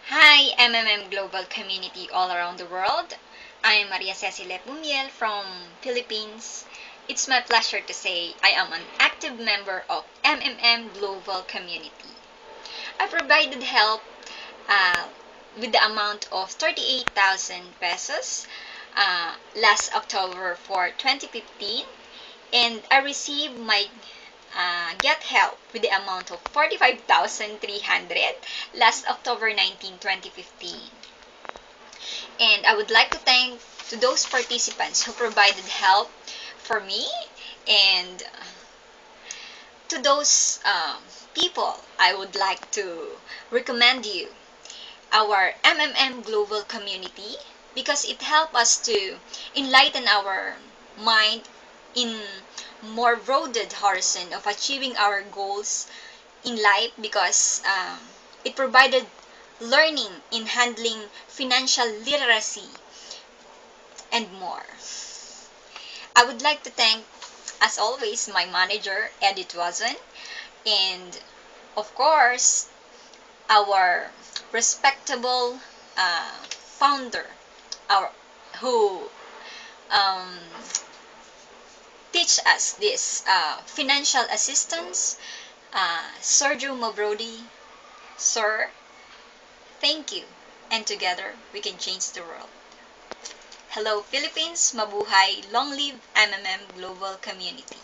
Hi, MMM Global Community all around the world. I am Maria Cecile Bumiel from Philippines. It's my pleasure to say I am an active member of MMM Global Community. I provided help uh, with the amount of 38,000 pesos last October for 2015, and I received my get help with the amount of 45,300 last October 19, 2015. And I would like to thank to those participants who provided help for me, and to those people I would like to recommend you our MMM Global Community, because it helped us to enlighten our mind in more broadened horizon of achieving our goals in life, because it provided learning in handling financial literacy and more. I would like to thank, as always, my manager, Edith Wazon, and of course, our respectable founder, our who um, teach us this financial assistance, Sergio Mabrodi. Sir, thank you, and together we can change the world. Hello Philippines, mabuhay, long live MMM Global Community.